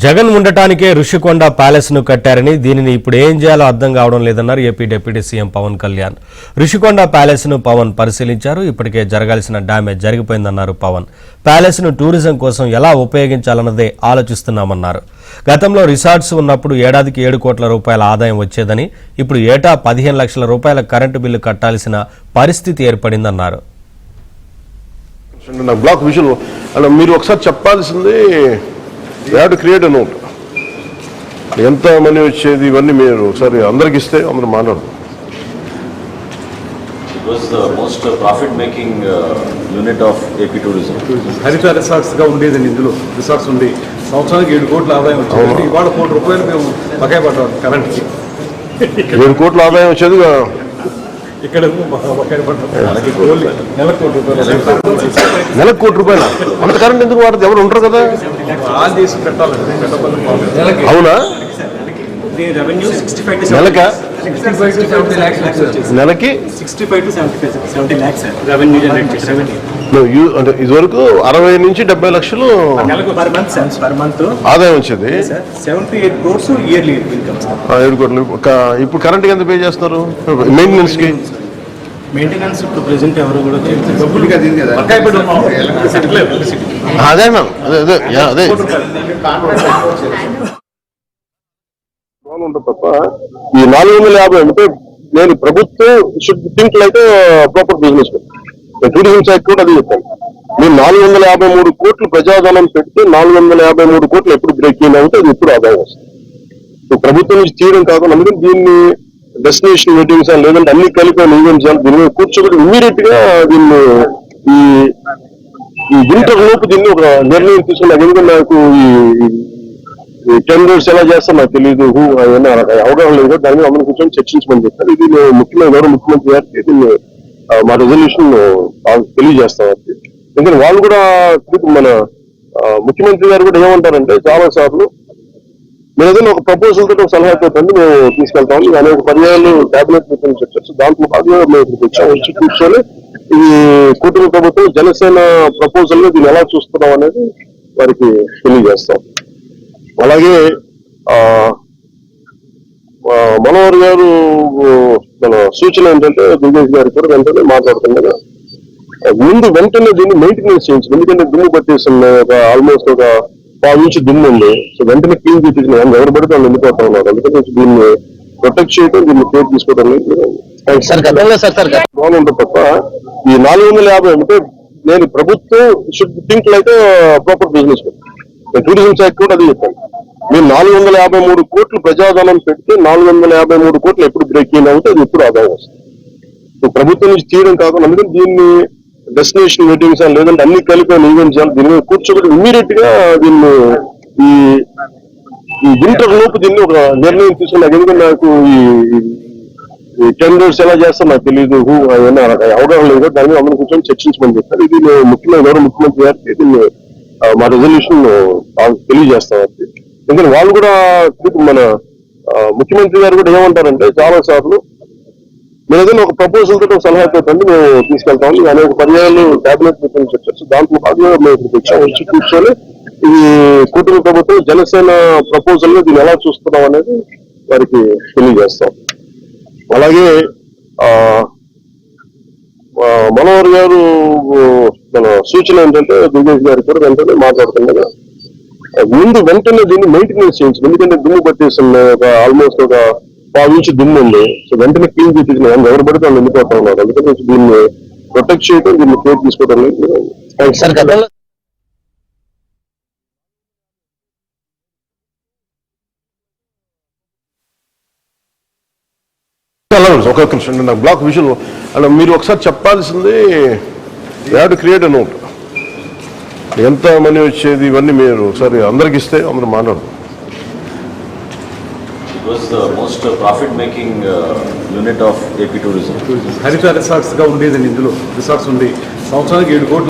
Jagan ఉండటానికే Rushikonda palace ను కట్టారని దీనిని ఇప్పుడు ఏం చేయాలో అర్థం కావడం లేదన్నారు AP deputy CM Pawan Kalyan. Rushikonda palace ను పవన్ పరిశీలించారు. ఇప్పటికే జరగాల్సిన డ్యామేజ్ జరిగిపోయిందన్నారు పవన్. ప్యాలెస్ ను టూరిజం కోసం ఎలా ఉపయోగించాలన్నదే ఆలోచిస్తున్నామన్నారు. గతంలో రిసార్ట్స్ ఉన్నప్పుడు ఏడాదికి 7 కోట్ల రూపాయల ఆదాయం వచ్చేదని ఇప్పుడు ఏటా 15 లక్షల రూపాయల కరెంటు బిల్లు కట్టాల్సిన పరిస్థితి ఏర్పడిందన్నారు. బ్లాక్ విజువల్ అంటే మీరు ఒకసారి చెప్పాల్సింది క్రియేట్ అ నోట్ ఎంత మనీ వచ్చేది ఇవన్నీ మీరు ఒకసారి అందరికి ఇస్తే అందరూ మాట్లాడు. Most profit making unit of AP tourism. హరిత రిసార్ట్స్ గా ఉండేది. ఇందులో రిసార్ట్స్ ఉండి సంవత్సరానికి 7 కోట్ల ఆదాయం వచ్చేది. ఇవాళ 1 కోటి రూపాయలు మేము బకాయి పడ్డాం కరెంట్కి. 7 కోట్ల ఆదాయం వచ్చేది ఇక్కడ నెలకు 1 కోటి రూపాయలు. అంత కరెంట్ ఎందుకు వాడదు? ఎవరు ఉంటారు కదా. ఆన్ చేసి పెట్టాలి. అవునా? నెలక నెలకి 65 to 70 lakhs revenue generate. అంటే ఇదివరకు 60 నుంచి 70 లక్షలు per month ఆదాయం వచ్చేది. 78 crores yearly income. 7 కోట్లు. ఇప్పుడు కరెంట్ ఎంత పే చేస్తున్నారు మెయింటెనెన్స్ కి? మెయింటెనెన్స్ ఇప్పుడు ప్రెసెంట్ ఎవరు కూడా అదే అదే తప్ప ఈ 450 అంటే నేను ప్రభుత్వం should think like proper business. Tourism side కూడా అది చెప్పాను. మీరు 453 కోట్లు ప్రజాధనం పెడితే 453 కోట్లు ఎప్పుడు బ్రేక్ ఇన్ అవుతే అది ఎప్పుడు ఆదాయం వస్తుంది. ప్రభుత్వం నుంచి తీయడం కాకుండా అందుకని దీన్ని డెస్టినేషన్ వెడ్డింగ్స్ లేదంటే అన్ని కలిపి ఈవెంట్స్ దీని మీద కూర్చోబెట్టి ఇమ్మీడియట్ గా దీన్ని ఈ వింటర్ లోపు దీన్ని ఒక నిర్ణయం తీసుకున్నా. ఎందుకంటే నాకు ఈ టెండర్స్ ఎలా చేస్తా నాకు తెలియదు, అవన్నీ అవగాహన లేదు. దాని మీద అందరూ కూర్చొని చర్చించమని చెప్తారు. ఇది ముఖ్యమైన గౌరవ ముఖ్యమంత్రి గారికి దీన్ని మా రెజల్యూషన్ తెలియజేస్తాం. ఎందుకంటే వాళ్ళు కూడా మన ముఖ్యమంత్రి గారు కూడా ఏమంటారంటే చాలా సార్లు మీరు ఏదైనా ఒక ప్రపోజల్ తోటి ఒక సలహాతో మేము తీసుకెళ్తాం. అనేక పర్యాలు కేబినెట్ మీటింగ్ చర్చ దాంట్లో భాగంగా మేము ఇక్కడికి వచ్చాము. వచ్చి కూర్చొని ఈ కూటమి ప్రభుత్వం జనసేన ప్రపోజల్ ని దీన్ని ఎలా చూస్తున్నాం అనేది వారికి తెలియజేస్తాం. అలాగే మనోహర్ గారు మన సూచన ఏంటంటే దుర్గేష్ గారికి కూడా వెంటనే మాట్లాడుతుండగా వెంటనే దీన్ని మెయింటెనెన్స్ చేయించింది. ఎందుకంటే దుమ్ము పట్టేసిన ఆల్మోస్ట్ ఒక 5 ఇంచు దుమ్ము ఉంది. సో వెంటనే క్లీన్ చేయించిన ఎవరు పడితే వాళ్ళు వెళ్ళిపోతా ఉన్నారు. అందుకని దీన్ని ప్రొటెక్ట్ చేయడం, దీన్ని కేర్ తీసుకోవడం బాగుంటుంది తప్ప ఈ 450 అంటే నేను ప్రభుత్వం should think like proper business. Tourism side కూడా అది చెప్పాను. మీరు 453 కోట్లు ప్రజాధనం పెడితే 453 కోట్లు ఎప్పుడు బ్రేక్ ఇన్ అవుతే అది ఎప్పుడు ఆదాయం వస్తుంది. ప్రభుత్వం నుంచి తీయడం కాకుండా అందుకని దీన్ని డెస్టినేషన్ వెడ్డింగ్స్ లేదంటే అన్ని కలిపి ఈవెంట్స్ దీని మీద కూర్చోబెట్టి ఇమ్మీడియట్ గా దీన్ని ఈ వింటర్ లోపు దీన్ని ఒక నిర్ణయం తీసుకున్నా. ఎందుకంటే నాకు ఈ టెండర్స్ ఎలా చేస్తా నాకు తెలియదు, అవన్నీ అవగాహన లేదు. దాని మీద అందరూ కూర్చొని చర్చించమని చెప్తారు. ఇది ముఖ్యమైన గౌరవ ముఖ్యమంత్రి గారికి దీన్ని మా రెజల్యూషన్ తెలియజేస్తాం. ఎందుకంటే వాళ్ళు కూడా మన ముఖ్యమంత్రి గారు కూడా ఏమంటారంటే చాలా సార్లు మీరు ఏదైనా ఒక ప్రపోజల్ తోటి ఒక సలహాతో మేము తీసుకెళ్తాం. అనేక పర్యాలు కేబినెట్ మీటింగ్ చర్చ దాంట్లో భాగంగా మేము ఇక్కడికి వచ్చాము. వచ్చి కూర్చొని ఈ కూటమి ప్రభుత్వం జనసేన ప్రపోజల్ ని దీన్ని ఎలా చూస్తున్నాం అనేది వారికి తెలియజేస్తాం. అలాగే మనోహర్ గారు మన సూచన ఏంటంటే దుర్గేష్ గారికి కూడా వెంటనే మాట్లాడుతుండగా వెంటనే దీన్ని మెయింటెనెన్స్ చేయించింది. ఎందుకంటే దుమ్ము పట్టేసిన ఆల్మోస్ట్ ఒక 5 ఇంచు దుమ్ము ఉంది. సో వెంటనే క్లీన్ చేయించిన ఎవరు పడితే వాళ్ళు వెళ్ళిపోతా ఉన్నారు. అందుకని దీన్ని ప్రొటెక్ట్ చేయడం, దీన్ని కేర్ తీసుకోవడం ఒక నిమిషం. నాకు బ్లాక్ విజువల్ అంటే మీరు ఒకసారి చెప్పాల్సింది క్రియేట్ అ నోట్ ఎంత మనీ వచ్చేది ఇవన్నీ మీరు ఒకసారి అందరికి ఇస్తే అందరూ మాట్లాడు. Most profit making unit of AP tourism. హరిత రిసార్ట్స్ గా ఉండేది. ఇందులో రిసార్ట్స్ ఉండి సంవత్సరానికి 7 కోట్లు